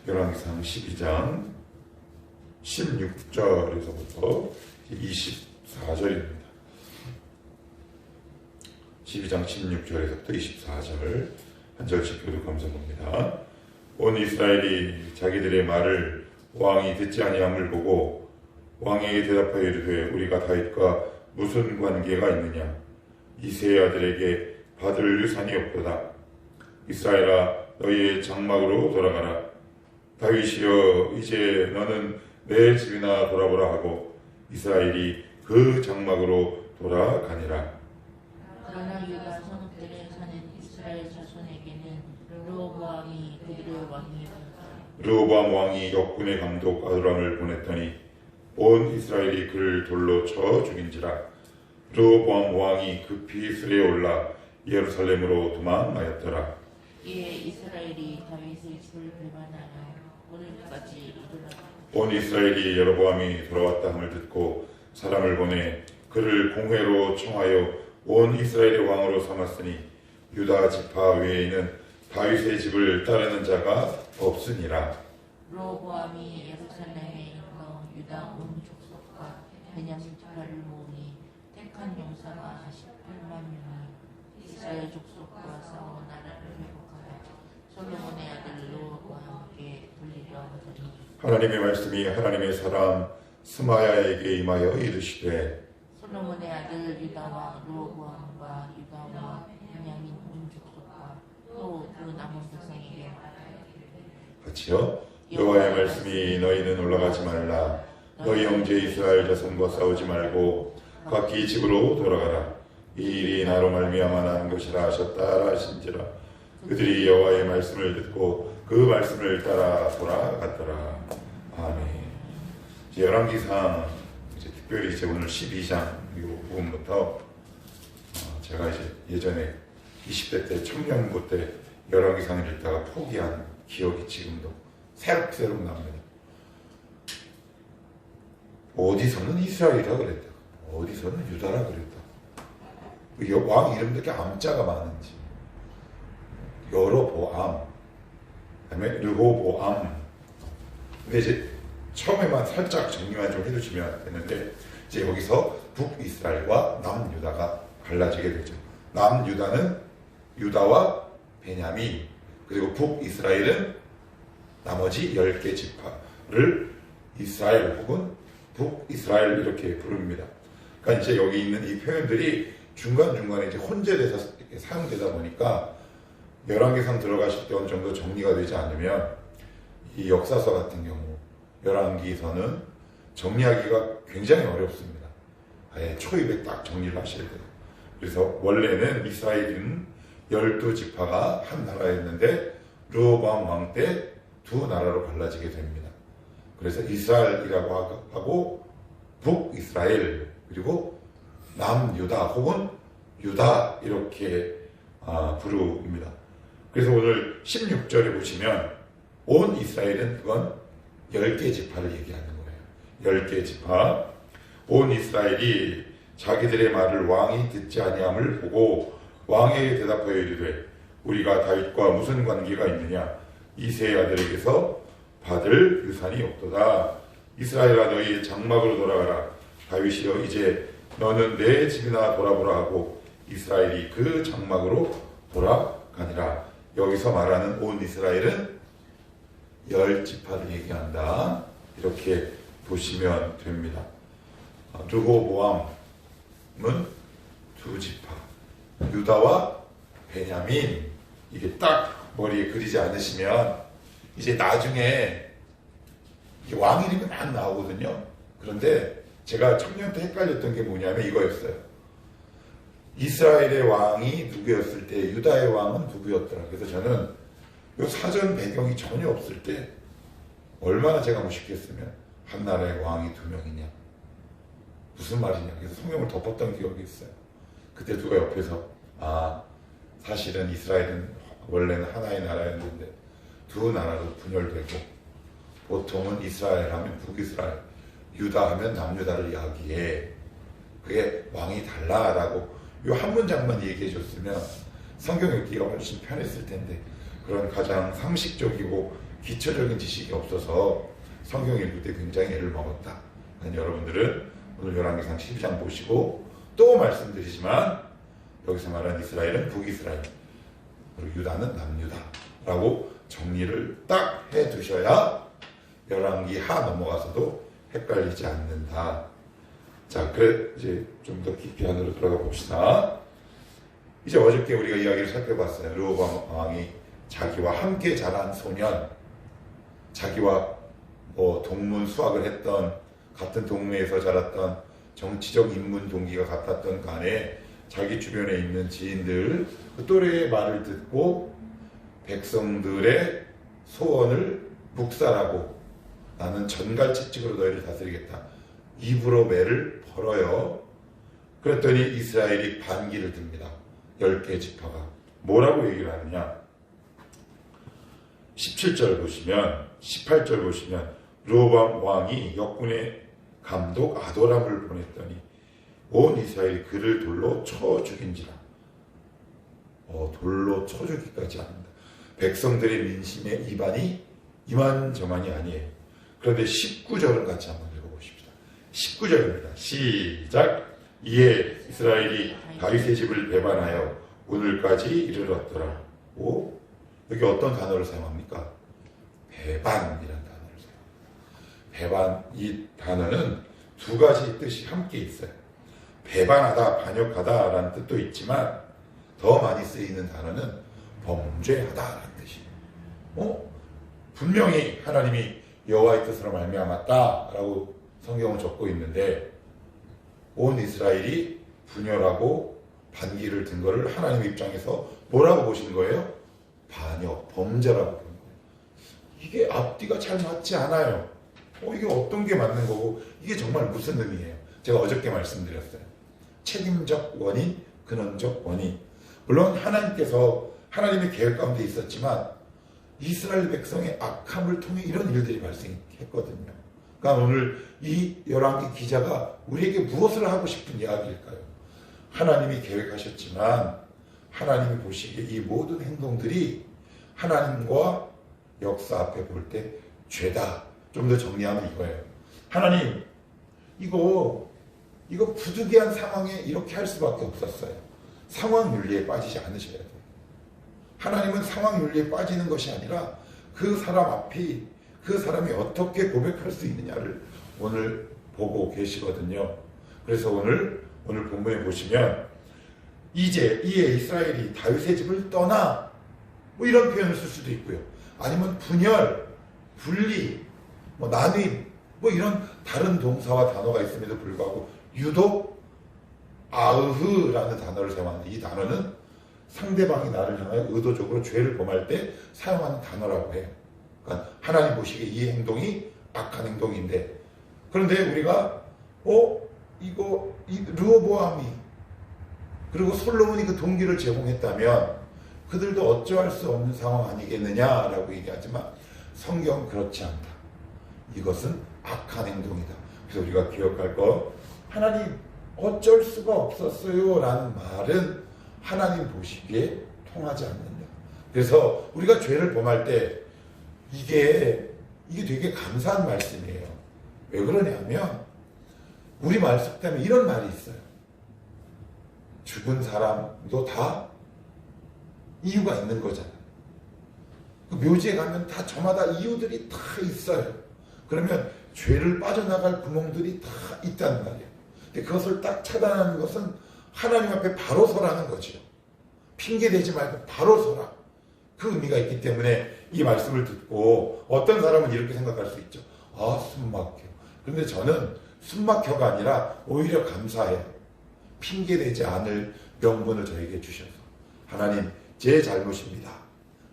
열왕기상 12장 16절에서부터 24절입니다. 12장 16절에서부터 24절 한 절씩 교독 감상합니다. 온 이스라엘이 자기들의 말을 왕이 듣지 아니함을 보고 왕에게 대답하여 이르되 우리가 다윗과 무슨 관계가 있느냐? 이새의 아들에게 받을 유산이 없도다. 이스라엘아 너희의 장막으로 돌아가라. 다윗이여 이제 너는 내 집이나 돌아보라 하고 이스라엘이 그 장막으로 돌아가니라. 그러나 유다 성읍들에 사는 이스라엘 자손에게는 르호보암이 그들의 왕이었다. 르호보암 왕이 역군의 감독 아도람을 보냈더니 온 이스라엘이 그를 돌로 쳐 죽인지라. 르호보암 왕이 급히 수레에 올라 예루살렘으로 도망하였더라. 이에 이스라엘이 다윗의 집을 배반하여 오늘까지 이르렀다. 온 이스라엘이 여로보암이 돌아왔다 함을 듣고 사람을 보내 그를 공회로 청하여 온 이스라엘의 왕으로 삼았으니 유다 지파 외에는 다윗의 집을 따르는 자가 없으니라. 르호보암이 예루살렘에 있는 유다 온 족속과 베냐민 지파를 모으니 택한 용사가 18만 명이 이스라엘 족속과 싸워 나라를 회복하여 솔로몬의 아들 르호보암에게 돌리려 하더니 하나님의 말씀이 하나님의 사람 스마야에게 임하여 이르시되 솔로몬의 아들 유다와 르호보암과 유다와 베냐민 온 족속과 또 그 남은 백성에게 같이요. 여호와의 말씀이 너희는 올라가지 말라. 너희 형제 이스라엘 자손과 싸우지 말고 각기 집으로 돌아가라. 이 일이 나로 말미암아 나는 것이라 하셨다 하신지라. 그들이 여호와의 말씀을 듣고 그 말씀을 따라 돌아갔더라. 아멘. 열왕기상 특별히 이제 오늘 12장 이 부분부터 제가 이제 예전에 20대 때 청년부 때 열왕기상을 읽다가 포기한 기억이 지금도 새록새록 납니다. 어디서는 이스라엘이라 그랬다. 어디서는 유다라 그랬다. 왕 이름도 이렇게 암자가 많은지. 여로보암, 그다음에 르호보암. 근데 이제 처음에만 살짝 정리만 좀 해두시면 되는데 이제 여기서 북이스라엘과 남유다가 갈라지게 되죠. 남유다는 유다와 베냐민, 그리고 북이스라엘은 나머지 10개 지파를 이스라엘 혹은 북이스라엘 이렇게 부릅니다. 그러니까 이제 여기 있는 이 표현들이 중간중간에 이제 혼재돼서 이렇게 사용되다 보니까 열왕기상 들어가실 때 어느 정도 정리가 되지 않으면 이 역사서 같은 경우 열왕기서는 정리하기가 굉장히 어렵습니다. 아예 초입에 딱 정리를 하셔야 돼요. 그래서 원래는 이스라엘은 12지파가 한 나라였는데 르호보암 왕 때 두 나라로 갈라지게 됩니다. 그래서 이스라엘이라고 하고 북이스라엘 그리고 남유다 혹은 유다 이렇게 부릅니다. 그래서 오늘 16절에 보시면 온 이스라엘은 그건 10개 지파를 얘기하는 거예요. 10개 지파. 온 이스라엘이 자기들의 말을 왕이 듣지 아니함을 보고 왕에게 대답하여 이르되 우리가 다윗과 무슨 관계가 있느냐? 이새의 아들에게서 받을 유산이 없도다. 이스라엘아 너희 장막으로 돌아가라. 다윗이여 이제 너는 내 집이나 돌아보라 하고 이스라엘이 그 장막으로 돌아가니라. 여기서 말하는 온 이스라엘은 10지파를 얘기한다. 이렇게 보시면 됩니다. 르호보암은 2지파, 유다와 베냐민. 이게 딱 머리에 그리지 않으시면 이제 나중에 왕 이름이 막 나오거든요. 그런데 제가 청년 때 헷갈렸던 게 뭐냐면 이거였어요. 이스라엘의 왕이 누구였을 때 유다의 왕은 누구였더라. 그래서 저는 이 사전 배경이 전혀 없을 때 얼마나 제가 무식했으면 한 나라의 왕이 2명이냐 무슨 말이냐. 그래서 성경을 덮었던 기억이 있어요. 그때 누가 옆에서 사실은 이스라엘은 원래는 하나의 나라였는데 두 나라로 분열되고 보통은 이스라엘 하면 북이스라엘, 유다 하면 남유다를 이야기해. 그게 왕이 달라라고 이 한 문장만 얘기해 줬으면 성경 읽기가 훨씬 편했을 텐데 그런 가장 상식적이고 기초적인 지식이 없어서 성경 읽을 때 굉장히 애를 먹었다. 여러분들은 오늘 열왕기상 12장 보시고 또 말씀드리지만 여기서 말한 이스라엘은 북이스라엘, 그리고 유다는 남유다라고 정리를 딱 해두셔야 열왕기 하 넘어가서도 헷갈리지 않는다. 자, 그래 이제 좀 더 깊이 안으로 들어가 봅시다. 이제 어저께 우리가 이야기를 살펴봤어요. 르호보암 왕이 자기와 함께 자란 소년, 자기와 동문 수학을 했던, 같은 동네에서 자랐던, 정치적 인문 동기가 같았던 간에 자기 주변에 있는 지인들 그 또래의 말을 듣고 백성들의 소원을 묵살하고 나는 전갈채찍으로 너희를 다스리겠다. 입으로 매를 벌어요. 그랬더니 이스라엘이 반기를 듭니다. 10개 지파가. 뭐라고 얘기를 하느냐. 17절 보시면, 18절 보시면 르호보암 왕이 역군의 감독 아도람을 보냈더니 온 이스라엘이 그를 돌로 쳐 죽인지라. 돌로 쳐 죽기까지 합니다. 백성들의 민심의 이반이 이만저만이 아니에요. 그런데 19절을 같이 한번 읽어보십시다. 19절입니다. 시작. 이에 이스라엘이 다윗의 집을 배반하여 오늘까지 이르렀더라. 오? 여기 어떤 단어를 사용합니까? 배반이라는 단어를 사용합니다. 배반, 이 단어는 두 가지 뜻이 함께 있어요. 배반하다, 반역하다 라는 뜻도 있지만 더 많이 쓰이는 단어는 범죄하다 라는 뜻이에요. 분명히 하나님이 여호와의 뜻으로 말미암았다 라고 성경은 적고 있는데 온 이스라엘이 분열하고 반기를 든 거를 하나님 입장에서 뭐라고 보시는 거예요? 반역, 범죄라고 보는 거예요. 이게 앞뒤가 잘 맞지 않아요. 이게 어떤 게 맞는 거고 이게 정말 무슨 의미예요? 제가 어저께 말씀드렸어요. 책임적 원인, 근원적 원인. 물론 하나님께서 하나님의 계획 가운데 있었지만 이스라엘 백성의 악함을 통해 이런 일들이 발생했거든요. 그러니까 오늘 이 열왕기 기자가 우리에게 무엇을 하고 싶은 이야기일까요? 하나님이 계획하셨지만 하나님이 보시기에 이 모든 행동들이 하나님과 역사 앞에 볼 때 죄다. 좀 더 정리하면 이거예요. 하나님, 이거 부득이한 상황에 이렇게 할 수밖에 없었어요. 상황 윤리에 빠지지 않으셔야 돼요. 하나님은 상황 윤리에 빠지는 것이 아니라 그 사람 앞이 그 사람이 어떻게 고백할 수 있느냐를 오늘 보고 계시거든요. 그래서 오늘 본문에 보시면 이에 이스라엘이 다윗의 집을 떠나 뭐 이런 표현을 쓸 수도 있고요. 아니면 분열, 분리, 나눔 이런 다른 동사와 단어가 있음에도 불구하고 유독 아으흐라는 단어를 사용하는데 이 단어는 상대방이 나를 향하여 의도적으로 죄를 범할 때 사용하는 단어라고 해요. 그러니까 하나님 보시기에 이 행동이 악한 행동인데 그런데 우리가 이 르호보암이 그리고 솔로몬이 그 동기를 제공했다면 그들도 어찌할 수 없는 상황 아니겠느냐라고 얘기하지만 성경은 그렇지 않다. 이것은 악한 행동이다. 그래서 우리가 기억할 거 하나님 어쩔 수가 없었어요 라는 말은 하나님 보시기에 통하지 않는다. 그래서 우리가 죄를 범할 때 이게 되게 감사한 말씀이에요. 왜 그러냐면 우리 말 속담에 이런 말이 있어요. 죽은 사람도 다 이유가 있는 거잖아요. 그 묘지에 가면 다 저마다 이유들이 다 있어요. 그러면 죄를 빠져나갈 구멍들이 다 있단 말이에요. 근데 그것을 딱 차단하는 것은 하나님 앞에 바로 서라는 거죠. 핑계대지 말고 바로 서라. 그 의미가 있기 때문에 이 말씀을 듣고 어떤 사람은 이렇게 생각할 수 있죠. 숨 막혀. 그런데 저는 숨 막혀가 아니라 오히려 감사해요. 핑계대지 않을 명분을 저에게 주셔서 하나님 제 잘못입니다.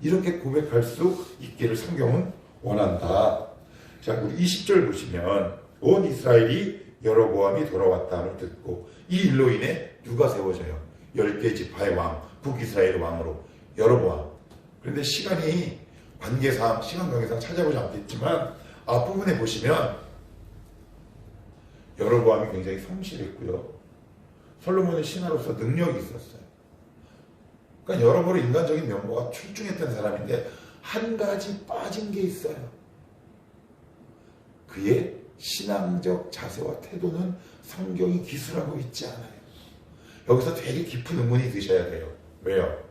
이렇게 고백할 수 있기를 성경은 원한다. 자, 우리 20절 보시면 온 이스라엘이 여로보암이 돌아왔다를 듣고 이 일로 인해 누가 세워져요? 10개 지파의 왕, 북이스라엘 왕으로 여로보암. 그런데 시간이 관계상, 시간 관계상 찾아보지 않겠지만 앞부분에 보시면 여로보암이 굉장히 성실했고요. 솔로몬의 신하로서 능력이 있었어요. 그러니까 여러모로 인간적인 면모가 출중했던 사람인데 한 가지 빠진 게 있어요. 그의 신앙적 자세와 태도는 성경이 기술하고 있지 않아요. 여기서 되게 깊은 의문이 드셔야 돼요. 왜요?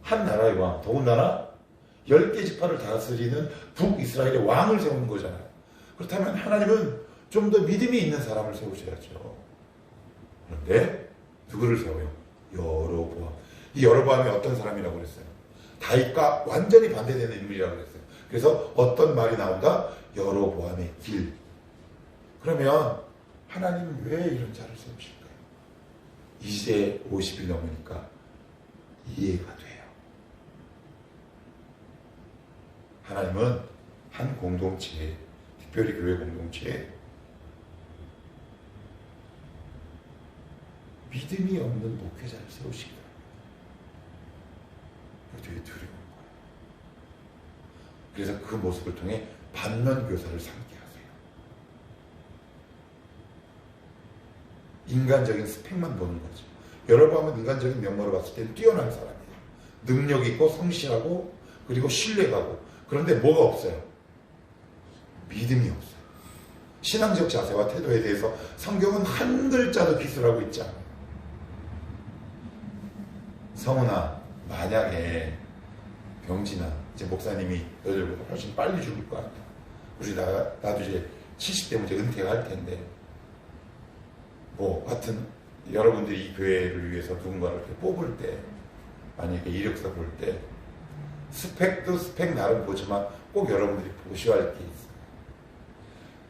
한 나라의 왕, 더군다나 10개 지파를 다스리는 북이스라엘의 왕을 세우는 거잖아요. 그렇다면 하나님은 좀 더 믿음이 있는 사람을 세우셔야죠. 그런데 누구를 세워요? 여로보암. 이 여로보암이 어떤 사람이라고 그랬어요? 다윗과 완전히 반대되는 인물이라고 그랬어요. 그래서 어떤 말이 나온다? 여로보암의 길. 그러면 하나님은 왜 이런 자를 세우실까요? 이제 50이 넘으니까 이해가 돼요. 하나님은 한 공동체에, 특별히 교회 공동체에 믿음이 없는 목회자를 세우시기로 합니다. 되게 두려운 거예요. 그래서 그 모습을 통해 반면교사를 삼게 하세요. 인간적인 스펙만 보는 거죠. 여러분은 인간적인 면모로 봤을 때는 뛰어난 사람이에요. 능력 있고 성실하고 그리고 신뢰가고. 그런데 뭐가 없어요? 믿음이 없어요. 신앙적 자세와 태도에 대해서 성경은 한 글자도 기술하고 있지 않아요. 성훈아, 만약에 병진아, 이제 목사님이 너희들보다 훨씬 빨리 죽을 것 같아. 우리 나도 이제 70대면 이제 은퇴가 할 텐데, 뭐 하여튼 여러분들이 이 교회를 위해서 누군가를 이렇게 뽑을 때, 만약에 이력서 볼 때 스펙도 스펙 나름 보지만 꼭 여러분들이 보셔야 할 게 있어요.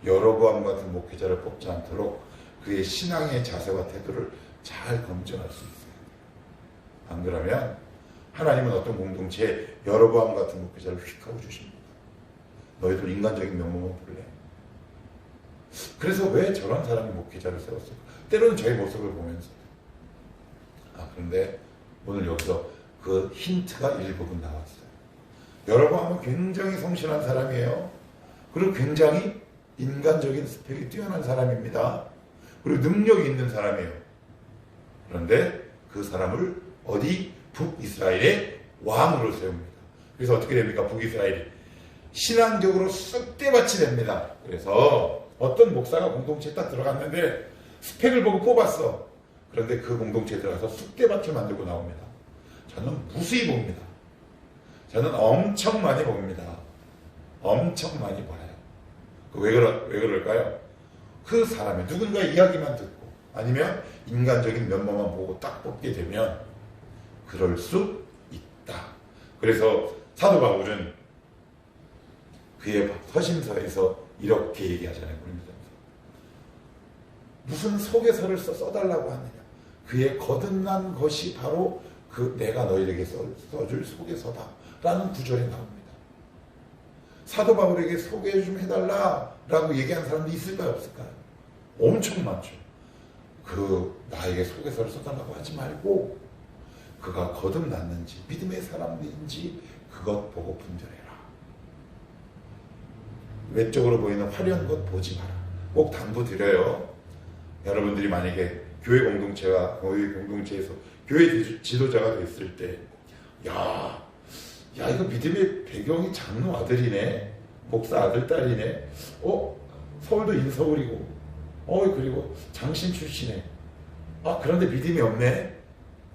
여로보암 같은 목회자를 뽑지 않도록 그의 신앙의 자세와 태도를 잘 검증할 수 있어요. 안 그러면 하나님은 어떤 공동체에 여로보암 같은 목회자를 휙 하고 주십니다. 너희들 인간적인 면모만 볼래? 그래서 왜 저런 사람이 목회자를 세웠을까? 때로는 저의 모습을 보면서. 그런데 오늘 여기서 그 힌트가 일부분 나왔어요. 여로보암은 굉장히 성실한 사람이에요. 그리고 굉장히 인간적인 스펙이 뛰어난 사람입니다. 그리고 능력이 있는 사람이에요. 그런데 그 사람을 어디? 북이스라엘의 왕으로 세웁니다. 그래서 어떻게 됩니까? 북이스라엘이 신앙적으로 쑥대밭이 됩니다. 그래서 어떤 목사가 공동체에 딱 들어갔는데 스펙을 보고 뽑았어. 그런데 그 공동체에 들어가서 쑥대밭을 만들고 나옵니다. 저는 무수히 봅니다. 저는 엄청 많이 봅니다. 엄청 많이 봐요. 왜 그럴까요? 그 사람의 누군가 이야기만 듣고 아니면 인간적인 면모만 보고 딱 뽑게 되면 그럴 수 있다. 그래서 사도 바울은 그의 서신서에서 이렇게 얘기하잖아요. 무슨 소개서를 써달라고 하느냐. 그의 거듭난 것이 바로 그 내가 너희에게 써줄 소개서다 라는 구절이 나옵니다. 사도 바울에게 소개 좀 해달라라고 얘기한 사람도 있을까요? 없을까요? 엄청 많죠. 나에게 소개서를 써달라고 하지 말고 그가 거듭났는지 믿음의 사람인지 그것 보고 분별해라. 외적으로 보이는 화려한 것 보지 마라. 꼭 당부드려요. 여러분들이 만약에 교회 공동체에서 교회 지도자가 됐을 때 이거 믿음의 배경이 장로 아들이네, 목사 아들 딸이네, 서울도 인서울이고, 그리고 장신 출신에, 그런데 믿음이 없네.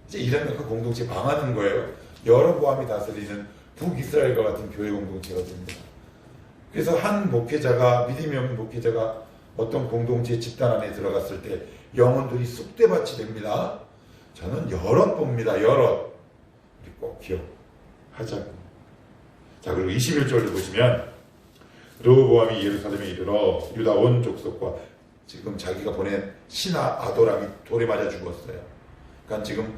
이제 이러면 그 공동체 망하는 거예요. 여로보암이 다스리는 북이스라엘과 같은 교회 공동체가 됩니다. 그래서 한 목회자가, 믿음이 없는 목회자가 어떤 공동체 집단 안에 들어갔을 때 영혼들이 쑥대밭이 됩니다. 저는 여럿 봅니다. 여럿. 우리 꼭 기억하자고. 자, 그리고 21절을 보시면 르호보암이 예루살렘에 이르러 유다 온 족속과 지금 자기가 보낸 신하 아도람이 돌에 맞아 죽었어요. 그러니까 지금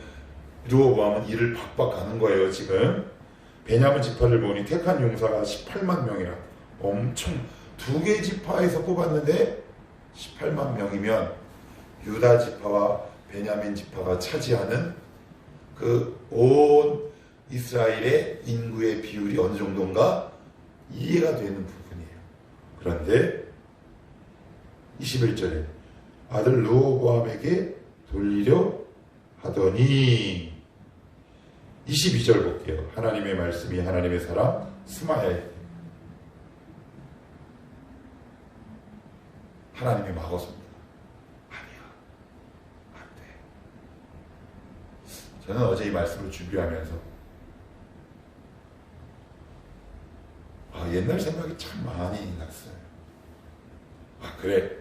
르호보암은 일을 박박 가는 거예요. 지금 베냐민 지파를 보니 택한 용사가 18만 명이라 엄청 2개 지파에서 뽑았는데 18만 명이면 유다 지파와 베냐민 지파가 차지하는 그 온 이스라엘의 인구의 비율이 어느 정도인가 이해가 되는 부분이에요. 그런데 21절에 아들 르호보암에게 돌리려 하더니 22절 볼게요. 하나님의 말씀이 하나님의 사람 스마야에 하나님이 막아섭니다. 아니야, 안 돼. 저는 어제 이 말씀을 준비하면서 옛날 생각이 참 많이 났어요. 그래,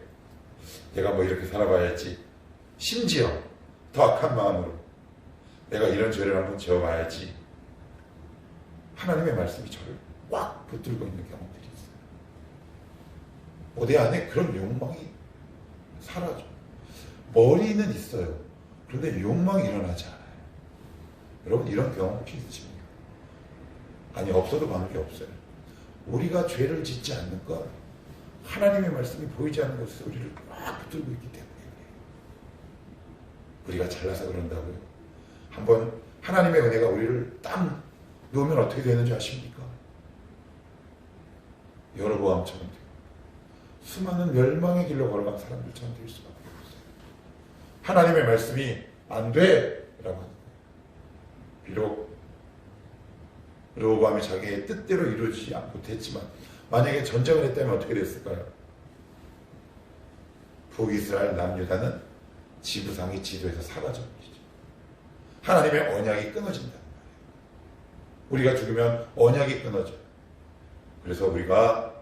내가 뭐 이렇게 살아봐야지. 심지어 더 악한 마음으로 내가 이런 죄를 한번 지어봐야지. 하나님의 말씀이 저를 꽉 붙들고 있는 경우들이 있어요. 내 안에 그런 욕망이 사라져. 머리는 있어요. 그런데 욕망이 일어나지 않아요. 여러분, 이런 경험 혹시 있으십니까? 아니, 없어도 관계 없어요. 우리가 죄를 짓지 않는 건 하나님의 말씀이 보이지 않는 곳에서 우리를 꽉 붙들고 있기 때문에 우리가 잘나서 그런다고요. 한번 하나님의 은혜가 우리를 딱 놓으면 어떻게 되는지 아십니까? 여로보암처럼 돼요. 수많은 멸망의 길로 걸어간 사람들처럼 될 수밖에 없어요. 하나님의 말씀이 안 돼! 라고 하는 거예요. 비록 르호보암이 자기의 뜻대로 이루어지지 못했지만 만약에 전쟁을 했다면 어떻게 됐을까요? 북이스라엘 남유다는 지부상이 지도에서 사라져 버리죠. 하나님의 언약이 끊어진다는 말이에요. 우리가 죽으면 언약이 끊어져요. 그래서 우리가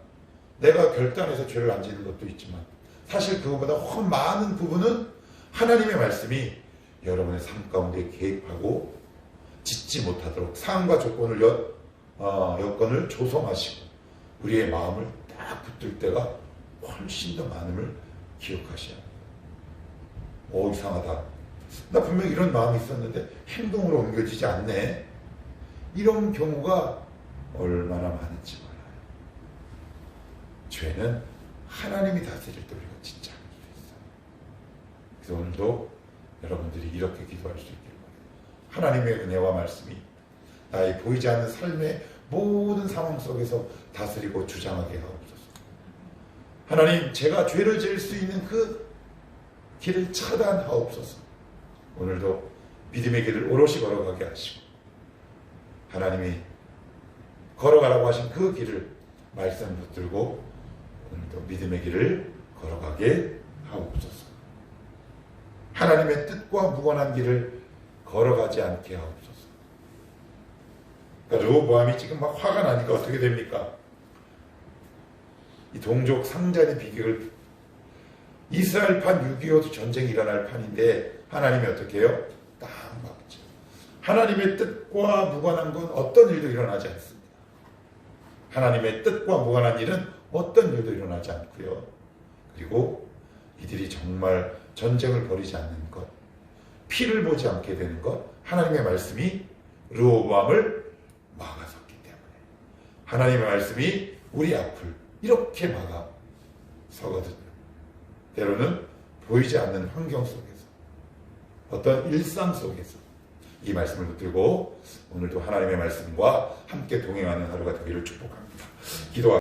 내가 결단해서 죄를 안 짓는 것도 있지만 사실 그거보다 훨씬 많은 부분은 하나님의 말씀이 여러분의 삶 가운데 개입하고 짓지 못하도록 상황과 조건을 여건을 조성하시고 우리의 마음을 딱 붙들 때가 훨씬 더 많음을 기억하셔야 합니다. 이상하다. 나 분명히 이런 마음이 있었는데 행동으로 옮겨지지 않네. 이런 경우가 얼마나 많은지 몰라요. 죄는 하나님이 다스릴 때 우리가 진짜 할 수 있어요. 그래서 오늘도 여러분들이 이렇게 기도할 수 있기를 바랍니다. 하나님의 은혜와 말씀이 나의 보이지 않는 삶의 모든 상황 속에서 다스리고 주장하게 하옵소서. 하나님, 제가 죄를 지을 수 있는 그 길을 차단하옵소서. 오늘도 믿음의 길을 오롯이 걸어가게 하시고 하나님이 걸어가라고 하신 그 길을 말씀 붙들고 오늘도 믿음의 길을 걸어가게 하옵소서. 하나님의 뜻과 무관한 길을 걸어가지 않게 하옵소서. 그러니까 르호보암이 지금 막 화가 나니까 어떻게 됩니까? 이 동족 상잔의 비극을 이스라엘판 6.25 전쟁이 일어날 판인데 하나님이 어떻게 해요? 딱 막죠. 하나님의 뜻과 무관한 건 어떤 일도 일어나지 않습니다. 하나님의 뜻과 무관한 일은 어떤 일도 일어나지 않고요. 그리고 이들이 정말 전쟁을 벌이지 않는 것, 피를 보지 않게 되는 것, 하나님의 말씀이 르호보암을 막아섰기 때문에 하나님의 말씀이 우리 앞을 이렇게 막아 서거든요. 때로는 보이지 않는 환경 속에서 어떤 일상 속에서 이 말씀을 붙들고 오늘도 하나님의 말씀과 함께 동행하는 하루가 되기를 축복합니다. 기도하